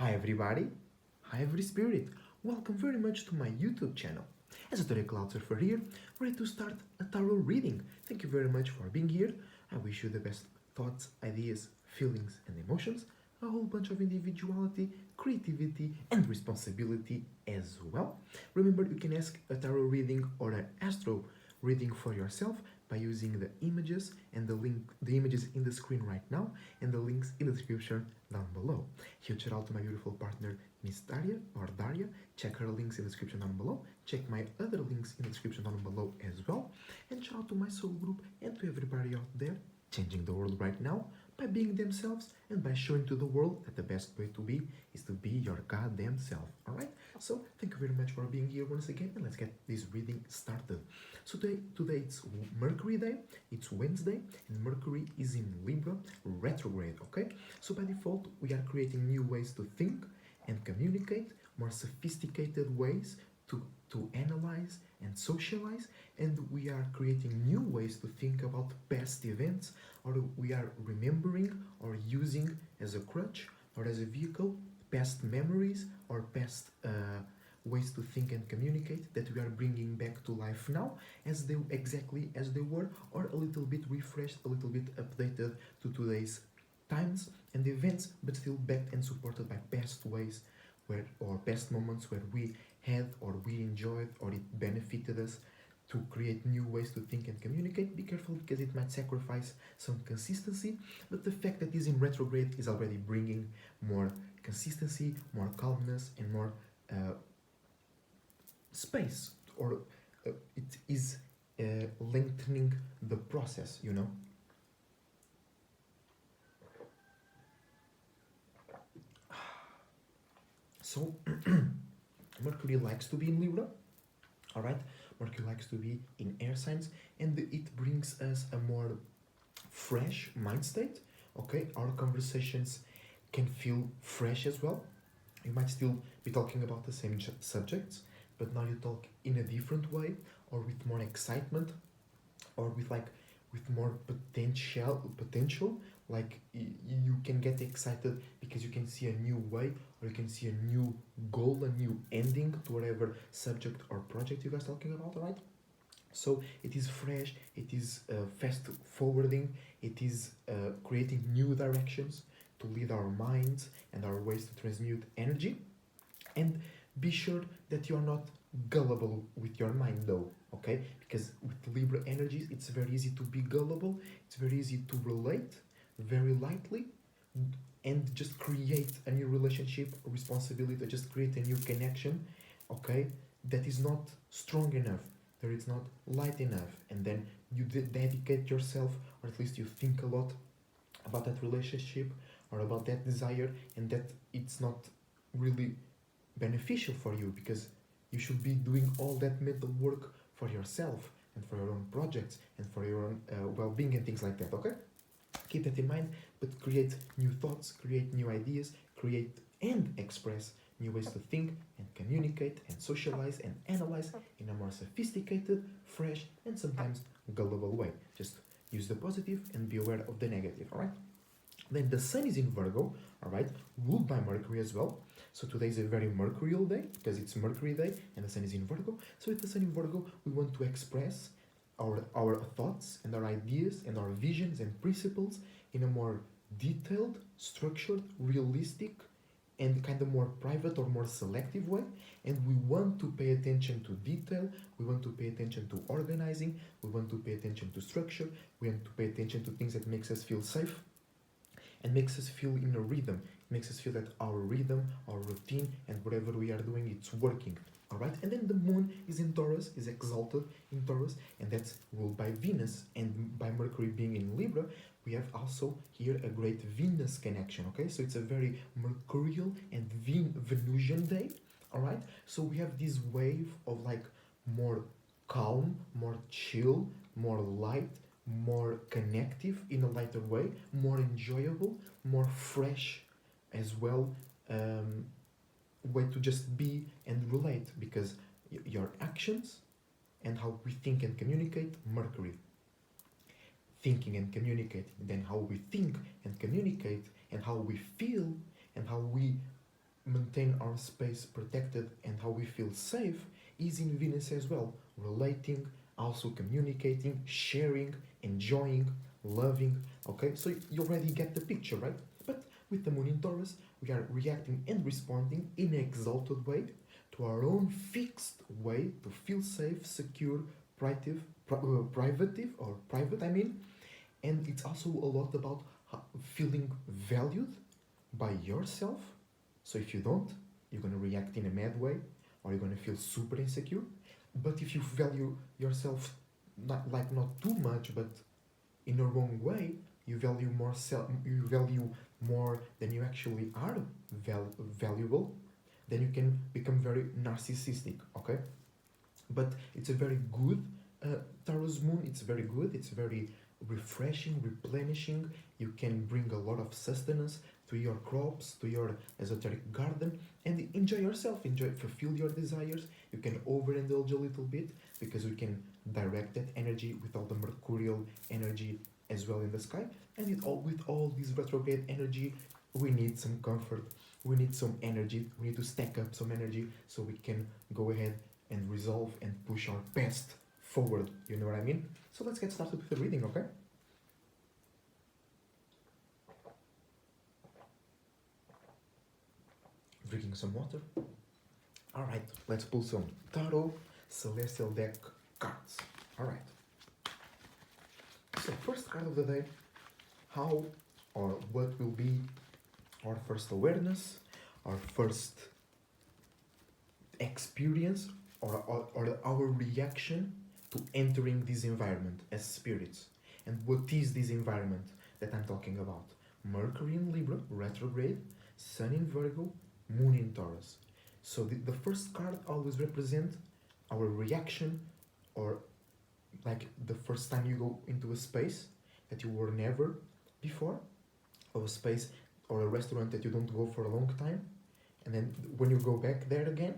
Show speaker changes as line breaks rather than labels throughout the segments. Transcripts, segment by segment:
Hi everybody, hi every spirit, welcome very much to my YouTube channel. As a Tarot Cloud Surfer here, ready to start a tarot reading. Thank you very much for being here. I wish you the best thoughts, ideas, feelings and emotions, a whole bunch of individuality, creativity and responsibility as well. Remember, you can ask a tarot reading or an astro reading for yourself by using the images and the images in the screen right now and the links in the description down below. Huge shout out to my beautiful partner Miss Daria or Daria. Check her links in the description down below. Check my other links in the description down below as well. And shout out to my SoulGroup and to everybody out there changing the world right now by being themselves and by showing to the world that the best way to be is to be your goddamn self. Alright? So thank you very much for being here once again and let's get this reading started. So today it's Mercury day, it's Wednesday, and Mercury is in Libra retrograde, okay? So by default, we are creating new ways to think and communicate, more sophisticated ways to analyze and socialize, and we are creating new ways to think about past events, or we are remembering or using as a crutch or as a vehicle past memories or past ways to think and communicate that we are bringing back to life now as they exactly as they were, or a little bit refreshed, a little bit updated to today's times and events, but still backed and supported by past ways where or past moments where we had or we enjoyed or it benefited us to create new ways to think and communicate. Be careful because it might sacrifice some consistency, but the fact that it's in retrograde is already bringing more consistency, more calmness and more space, or it is lengthening the process, you know. So Mercury likes to be in Libra, all right? Mercury likes to be in air signs, and it brings us a more fresh mind state, okay? Our conversations can feel fresh as well. You might still be talking about the same subjects, but now you talk in a different way, or with more excitement, or with more potential. Like you can get excited because you can see a new way, or you can see a new goal, a new ending to whatever subject or project you guys talking about, right? So it is fresh, it is fast forwarding, it is creating new directions to lead our minds and our ways to transmute energy. And be sure that you are not gullible with your mind though, okay? Because with Libra energies, it's very easy to be gullible, it's very easy to relate very lightly and just create a new relationship, responsibility, just create a new connection, okay? That is not strong enough, that it's not light enough, and then you dedicate yourself, or at least you think a lot about that relationship or about that desire, and that it's not really beneficial for you, because you should be doing all that mental work for yourself and for your own projects and for your own well-being and things like that, okay? Keep that in mind, but create new thoughts, create new ideas, create and express new ways to think and communicate and socialize and analyze in a more sophisticated, fresh and sometimes gullible way. Just use the positive and be aware of the negative, alright? Then the sun is in Virgo, alright, ruled by Mercury as well. So today is a very mercurial day because it's Mercury day and the sun is in Virgo. So with the sun in Virgo, we want to express our thoughts and our ideas and our visions and principles in a more detailed, structured, realistic and kind of more private or more selective way. And we want to pay attention to detail, we want to pay attention to organizing, we want to pay attention to structure, we want to pay attention to things that makes us feel safe and makes us feel in a rhythm. It makes us feel that our rhythm, our routine, and whatever we are doing, it's working. Alright? And then the moon is in Taurus, is exalted in Taurus, and that's ruled by Venus. And by Mercury being in Libra, we have also here a great Venus connection, okay? So it's a very Mercurial and Venusian day, alright? So we have this wave of like more calm, more chill, more light, more connective in a lighter way, more enjoyable, more fresh as well, way to just be and relate, because your actions and how we think and communicate, Mercury. Thinking and communicating, then how we think and communicate and how we feel and how we feel safe is in Venus as well, relating, also communicating, sharing, enjoying, loving. Okay, so you already get the picture, right? But with the moon in Taurus, we are reacting and responding in an exalted way to our own fixed way to feel safe, secure, private, I mean. And it's also a lot about feeling valued by yourself. So if you don't, you're going to react in a mad way, or you're going to feel super insecure. But if you value yourself not too much, but in a wrong way, you value more than you actually are valuable, then you can become very narcissistic. Okay, but it's a very good Taurus moon. It's very good. It's very refreshing, replenishing. You can bring a lot of sustenance to your crops, to your esoteric garden, and enjoy yourself. Fulfill your desires. You can overindulge a little bit because we can direct that energy with all the mercurial energy as well in the sky. And with all this retrograde energy, we need some comfort. We need some energy. We need to stack up some energy so we can go ahead and resolve and push our best forward. You know what I mean? So let's get started with the reading, okay? Drinking some water. Alright, let's pull some Tarot Celestial Deck cards. Alright. So, first card of the day, how or what will be our first awareness, our first experience, or our reaction to entering this environment as spirits. And what is this environment that I'm talking about? Mercury in Libra, retrograde, Sun in Virgo, Moon in Taurus. So the first card always represents our reaction, or like the first time you go into a space that you were never before, or a space or a restaurant that you don't go for a long time, and then when you go back there again,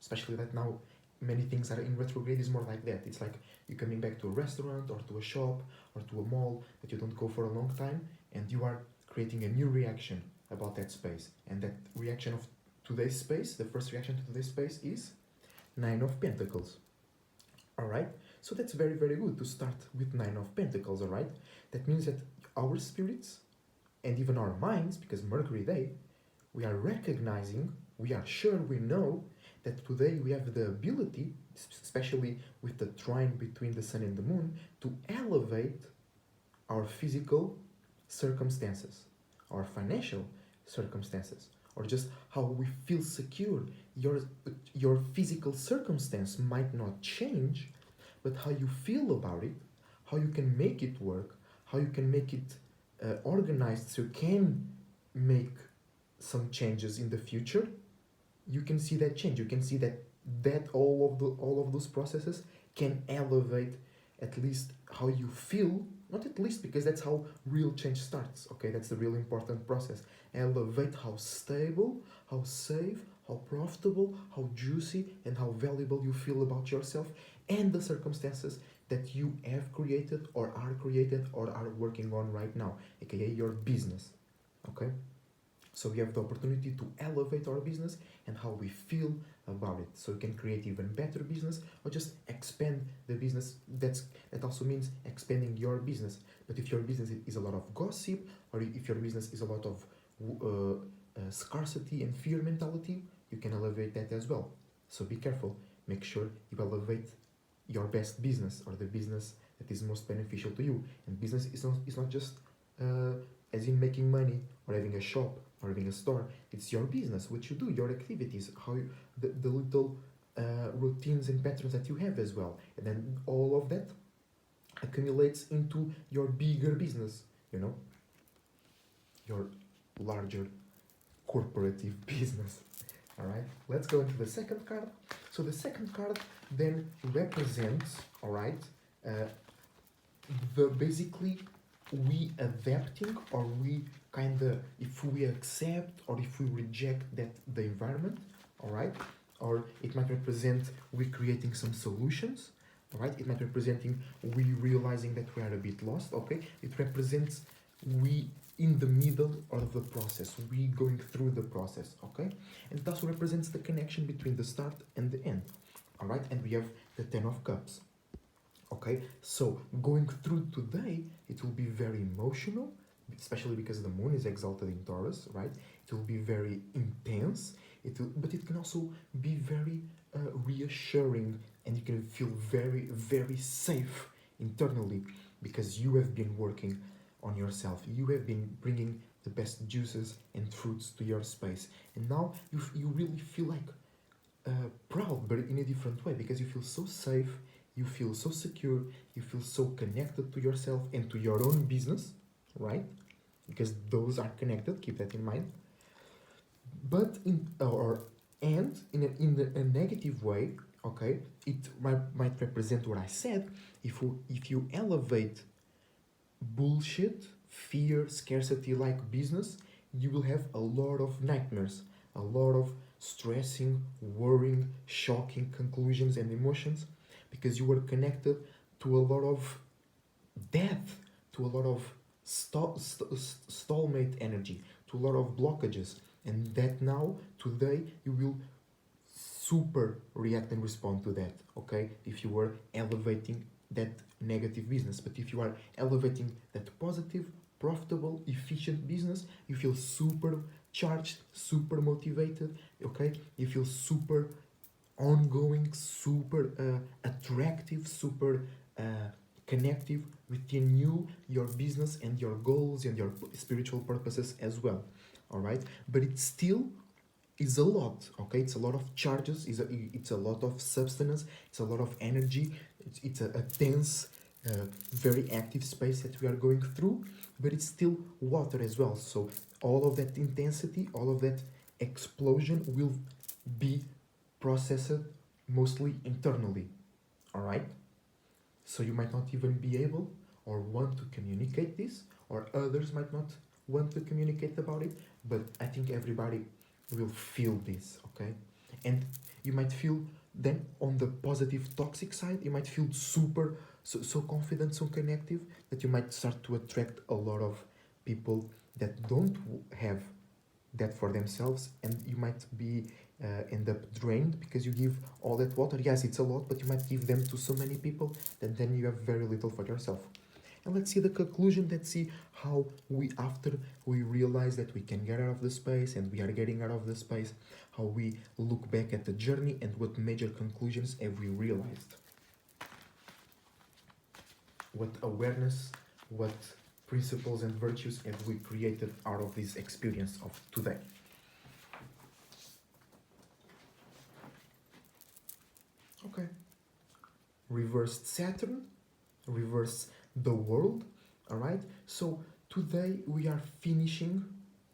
especially that now many things are in retrograde, is more like that. It's like you're coming back to a restaurant or to a shop or to a mall that you don't go for a long time, and you are creating a new reaction about that space. And that reaction of today's space, the first reaction to today's space is Nine of Pentacles. Alright, so that's very, very good to start with Nine of Pentacles, alright? That means that our spirits and even our minds, because Mercury Day, we are recognizing, we are sure, we know that today we have the ability, especially with the trine between the Sun and the Moon, to elevate our physical circumstances, our financial circumstances, or just how we feel secure. Your physical circumstance might not change, but how you feel about it, how you can make it work, how you can make it organized so you can make some changes in the future. You can see that change. You can see that all of those processes can elevate at least how you feel. Not at least, because that's how real change starts. Okay, that's the real important process. Elevate how stable, how safe, how profitable, how juicy, and how valuable you feel about yourself and the circumstances that you have created or are working on right now, aka your business. Okay, so we have the opportunity to elevate our business and how we feel about it, so we can create even better business or just expand the business. That also means expanding your business. But if your business is a lot of gossip, or if your business is a lot of scarcity and fear mentality, you can elevate that as well. So be careful. Make sure you elevate your best business, or the business that is most beneficial to you. And business is not just as in making money or having a shop or having a store. It's your business, what you do, your activities, how you, the little routines and patterns that you have as well. And then all of that accumulates into your bigger business, you know, your larger corporative business. All right, let's go into the second card. So the second card then represents, all right, the basically we adapting, or we kind of, if we accept or if we reject the environment, all right, or it might represent we creating some solutions, all right, it might representing we realizing that we are a bit lost. Okay, it represents we in the middle of the process, we going through the process, okay? And it also represents the connection between the start and the end, all right? And we have the 10 of cups, okay? So going through today, it will be very emotional, especially because the moon is exalted in Taurus, right? It will be very intense, but it can also be very reassuring, and you can feel very, very safe internally because you have been working on yourself. You have been bringing the best juices and fruits to your space, and now you really feel like proud, but in a different way, because you feel so safe, you feel so secure, you feel so connected to yourself and to your own business, right? Because those are connected, keep that in mind. But in a negative way, okay, it might represent what I said. If you elevate bullshit, fear, scarcity like business, you will have a lot of nightmares, a lot of stressing, worrying, shocking conclusions and emotions, because you were connected to a lot of death, to a lot of stallmate energy, to a lot of blockages, and that now today you will super react and respond to that, okay? If you were elevating that negative business, but if you are elevating that positive, profitable, efficient business, you feel super charged, super motivated, okay? You feel super ongoing, super attractive, super connective within you, your business, and your goals and your spiritual purposes as well. All right, but it still is a lot. Okay, it's a lot of charges. It's a lot of substance. It's a lot of energy. It's a dense, very active space that we are going through. But it's still water as well. So all of that intensity, all of that explosion will be processed mostly internally. All right. So you might not even be able or want to communicate this, or others might not want to communicate about it, but I think everybody will feel this, okay? And you might feel then on the positive toxic side, you might feel so confident, so connective, that you might start to attract a lot of people that don't have that for themselves, and you might be end up drained because you give all that water. Yes, it's a lot, but you might give them to so many people that then you have very little for yourself. And let's see the conclusion. Let's see how we, after we realize that we can get out of the space and we are getting out of the space, how we look back at the journey and what major conclusions have we realized. What awareness, what principles and virtues have we created out of this experience of today. Okay. Reversed Saturn, reverse the world, all right? So today we are finishing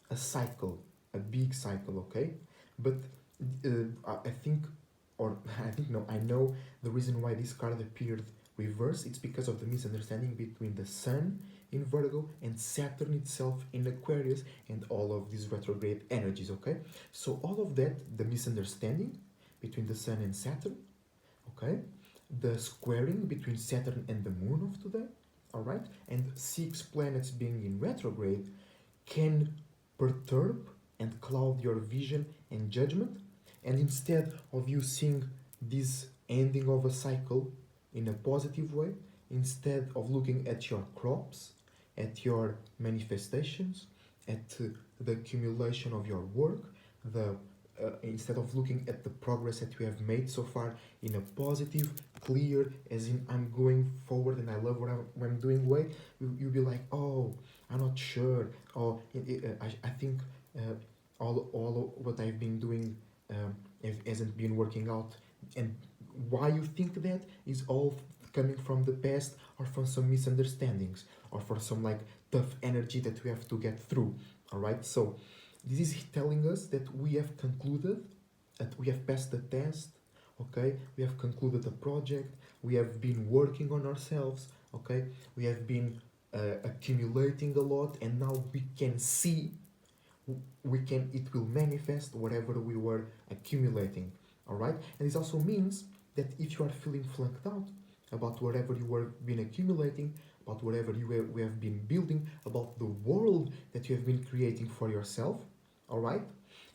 a cycle, a big cycle, okay? But I think, or I think no, I know the reason why this card appeared reverse. It's because of the misunderstanding between the Sun in Virgo and Saturn itself in Aquarius and all of these retrograde energies, okay? So all of that, the misunderstanding between the Sun and Saturn, okay, the squaring between Saturn and the Moon of today, all right, and 6 planets being in retrograde can perturb and cloud your vision and judgment. And instead of you seeing this ending of a cycle in a positive way, instead of looking at your crops, at your manifestations, at the accumulation of your work, instead of looking at the progress that we have made so far in a positive, clear, as in I'm going forward and I love what I'm doing way, you'll be like, oh, I'm not sure, or I think all what I've been doing hasn't been working out. And why you think that is all coming from the past, or from some misunderstandings, or for some like tough energy that we have to get through. All right, so this is telling us that we have concluded, that we have passed the test, okay? We have concluded the project, we have been working on ourselves, okay? We have been accumulating a lot, and now we can see, it will manifest whatever we were accumulating, all right? And this also means that if you are feeling flunked out about whatever you were been accumulating, about whatever you have been building, about the world that you have been creating for yourself, all right?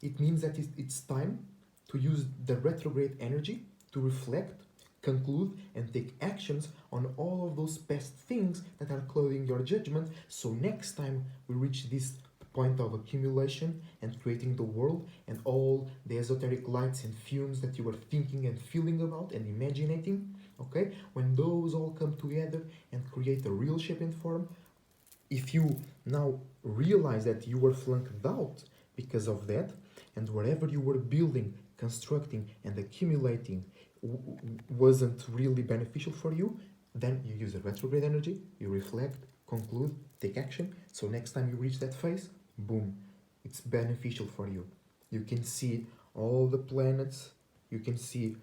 It means that it's time to use the retrograde energy to reflect, conclude, and take actions on all of those past things that are clouding your judgment, so next time we reach this point of accumulation and creating the world and all the esoteric lights and fumes that you were thinking and feeling about and imagining, okay, when those all come together and create a real shape and form, if you now realize that you were flunked out because of that, and whatever you were building, constructing, and accumulating wasn't really beneficial for you, then you use the retrograde energy, you reflect, conclude, take action, so next time you reach that phase, boom, it's beneficial for you. You can see all the planets, you can see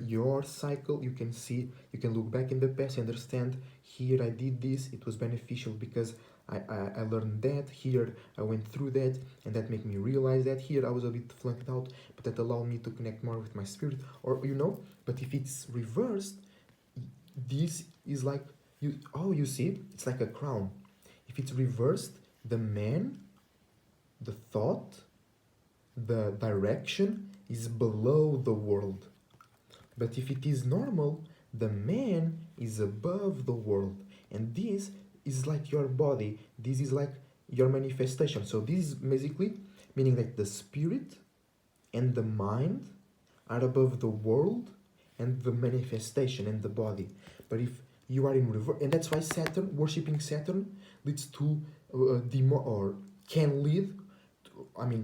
your cycle, you can look back in the past and understand, here I did this, it was beneficial because I learned that, here I went through that, and that made me realize that, here I was a bit flunked out, but that allowed me to connect more with my spirit, or but if it's reversed, this is like, you see, it's like a crown. If it's reversed, the man, the thought, the direction is below the world. But if it is normal, the man is above the world. And this is like your body. This is like your manifestation. So this is basically meaning that the spirit and the mind are above the world and the manifestation and the body. But if you are in reverse, and that's why Saturn, worshipping Saturn, leads to can lead.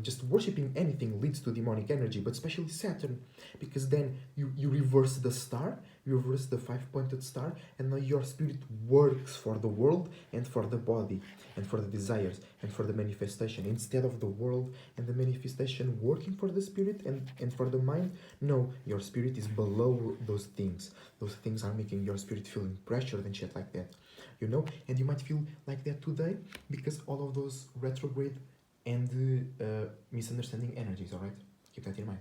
Just worshipping anything leads to demonic energy, but especially Saturn, because then you reverse the star, you reverse the five-pointed star, and now your spirit works for the world and for the body and for the desires and for the manifestation, instead of the world and the manifestation working for the spirit and for the mind. No, your spirit is below those things. Those things are making your spirit feeling pressured and shit like that, and you might feel like that today because all of those retrograde and misunderstanding energies, alright? Keep that in mind.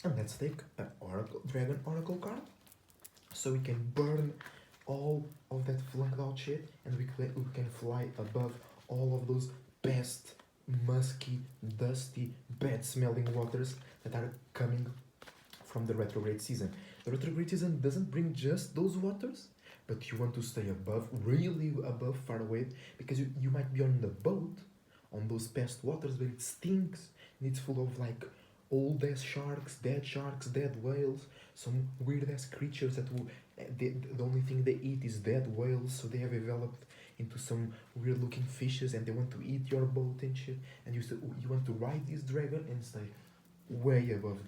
And let's take an dragon oracle card, so we can burn all of that flunked out shit, and we can fly above all of those past, musky, dusty, bad smelling waters that are coming from the retrograde season. The retrograde season doesn't bring just those waters, but you want to stay above, really above, far away, because you might be on the boat on those past waters, but it stinks and it's full of like old ass sharks, dead whales, some weird ass creatures that the only thing they eat is dead whales, so they have developed into some weird looking fishes and they want to eat your boat and shit, and you want to ride this dragon and stay way above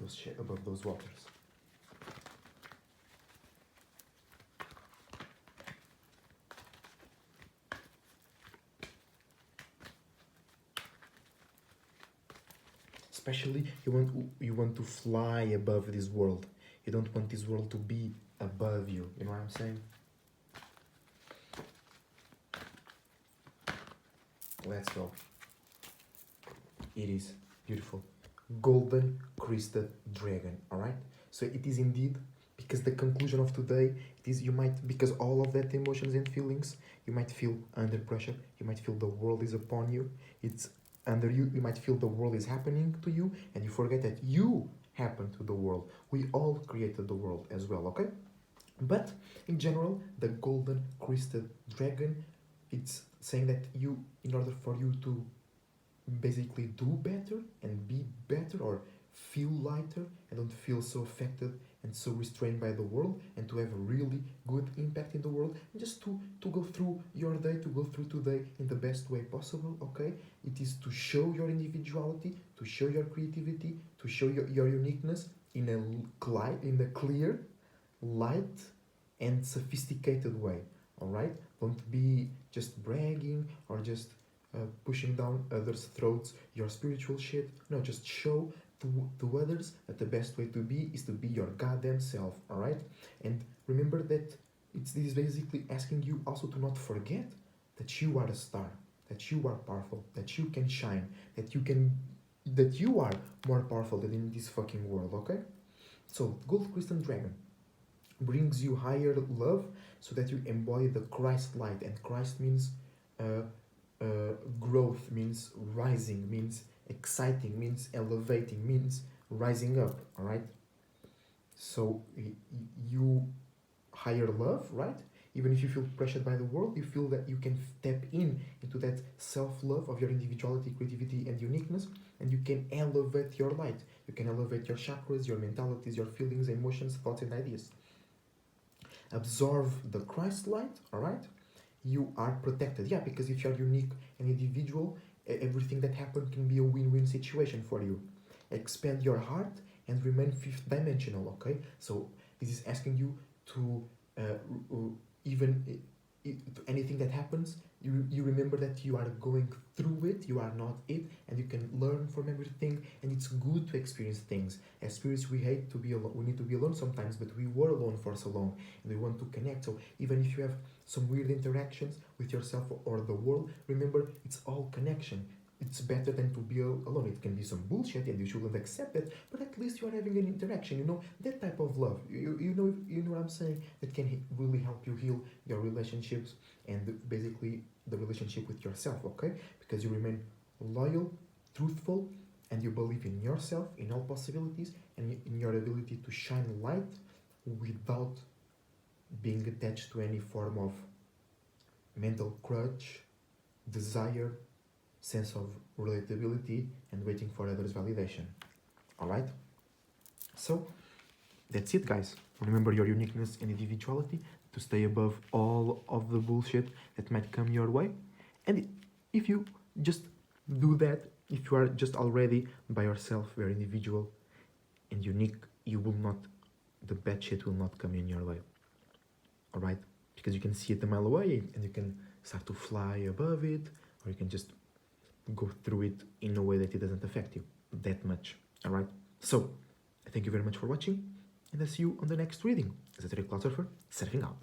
those waters. Especially you want to fly above this world. You don't want this world to be above you. You know what I'm saying? Let's go. It is beautiful. Golden crested dragon, alright? So it is indeed, because the conclusion of today, it is because all of that emotions and feelings, you might feel under pressure, you might feel the world is upon you, it's under you, you might feel the world is happening to you, and you forget that you happen to the world. We all created the world as well, okay? But in general, the golden crested dragon, it's saying that in order for you to basically do better and be better or feel lighter and don't feel so affected and so restrained by the world, and to have a really good impact in the world, and just to go through your day, to go through today in the best way possible, okay? It is to show your individuality, to show your creativity, to show your uniqueness in a clear, light, and sophisticated way, alright? Don't be just bragging or just pushing down others' throats your spiritual shit. No, just show to others that the best way to be is to be your goddamn self, alright? And remember that this is basically asking you also to not forget that you are a star. that you are powerful, that you can shine, that you are more powerful than in this fucking world, okay? So, Gold Crystal Dragon brings you higher love so that you embody the Christ light, and Christ means uh, growth, means rising, means exciting, means elevating, means rising up, all right? So you higher love, right? Even if you feel pressured by the world, you feel that you can tap into that self-love of your individuality, creativity, and uniqueness, and you can elevate your light. You can elevate your chakras, your mentalities, your feelings, emotions, thoughts, and ideas. Absorb the Christ light, all right? You are protected. Yeah, because if you're unique and individual, everything that happened can be a win-win situation for you. Expand your heart and remain fifth dimensional, okay? So this is asking you to even to anything that happens, you remember that you are going through it, you are not it, and you can learn from everything, and it's good to experience things. As spirits, we hate to be alone. We need to be alone sometimes, but we were alone for so long, and we want to connect. So even if you have some weird interactions with yourself or the world, remember it's all connection. It's better than to be alone. It can be some bullshit and you shouldn't accept it, but at least you are having an interaction, that type of love. You know what I'm saying? That can really help you heal your relationships and basically the relationship with yourself, okay? Because you remain loyal, truthful, and you believe in yourself, in all possibilities, and in your ability to shine light without being attached to any form of mental crutch, desire, sense of relatability, and waiting for others' validation. Alright? So, that's it, guys. Remember your uniqueness and individuality to stay above all of the bullshit that might come your way. And if you just do that, if you are just already by yourself, very individual and unique, the bad shit will not come in your way. Alright? Because you can see it a mile away and you can start to fly above it, or you can just go through it in a way that it doesn't affect you that much. Alright? So, I thank you very much for watching, and I'll see you on the next reading. As a Cloud Surfer, surfing out.